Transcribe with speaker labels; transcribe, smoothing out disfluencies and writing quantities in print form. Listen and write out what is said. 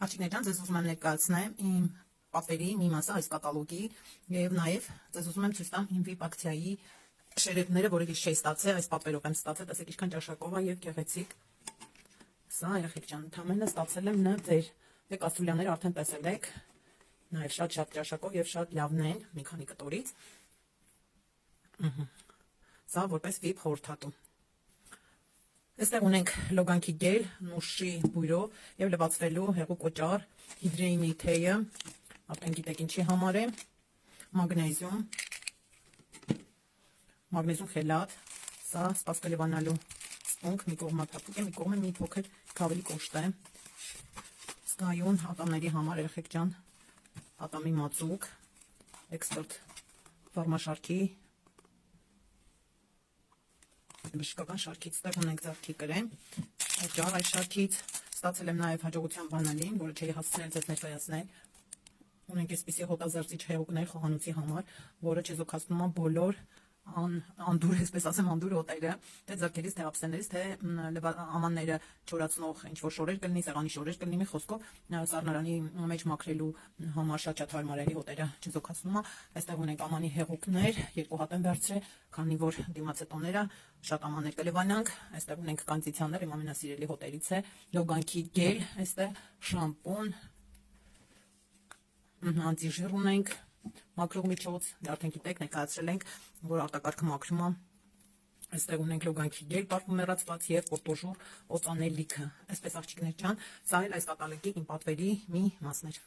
Speaker 1: Աղջիկներ ջան, ձեզ ուզում եմ ներկայացնել իմ պատվերի մի մասը այս կատալոգի եւ նաեւ ձեզ ուզում եմ ցույց տամ իմ VIP ակցիայի շերեփները, որը ես չէի ստացել, այս պատվերով եմ ստացել, տեսեք ինչքան ճաշակով է եւ գեղեցիկ։ Սա երեխեք ջան, ընդամենը ստացել եմ նվեր։ Դե կաստրուլյաները արդեն տեսել եք։ Նաեւ շատ ճաշակով եւ շատ լավն են, մի քանի կտորից։ Սա որպես VIP խորհրդատու։ Այստեղ ունենք լոգանքի գել, նուշի բույրով եւ լվացվելու հեղուկ օճառ, հիդրինի թեյը, արդեն գիտեք ինչի համար է, մագնեզիում խելատ, սա սպասքը լվանալու սպունգ, մի կողմը թափուկ է, մի կողմը մի փոքր ավելի կոշտ է, զգայուն ատամների համար երեխեք ջան, ատամի մածուկ, էքսպերտ ֆարմաշարքի, բժշկական շարքից ստեղ ունենք ձեռքի կրեմ, օճառ այս շարքից, ստացել եմ նաև հաջողության բանալին, որը չէի հասցնել ձեզ ներկայացնել, ունենք այսպիսի հոտազերծիչ հեղուկներ խոհանոցի համար, որը չեզոքացնում է բոլոր անդուր, այսպես ասեմ, անդուր հոտերը, թե ձեռքերից, թե ափսեներից, թե ամանները չորացնող ինչ-որ շորեր կլինի, սեղանի շորեր կլինի, մի խոսքով սառնարանի մեջ մաքրելու համար շատ հարմարելի հոտերը չեզոքացնում է, այստեղ ունենք ամանի հեղուկներ, 2 հատ եմ վերցրել, քանի որ դիմացետոները շատ ամաններ կլվանանք, այստեղ ունենք կանցիցիաներ, իմ ամենասիրելի հոտերից է, լոգանքի գել, այստեղ շամպուն, անտիժիր ունենք, մաքրող միջոց, արդեն գիտեք, ներկայացրել ենք, որ արտակարգը մաքրում է, այստեղ ունենք լոգանքի գել, պարֆումերացված եւ պորտոժուր օծանելիքը, այսպես աղջիկներ ջան, սա էլ այս կատալոգի իմ պատվերի մի մասն էր։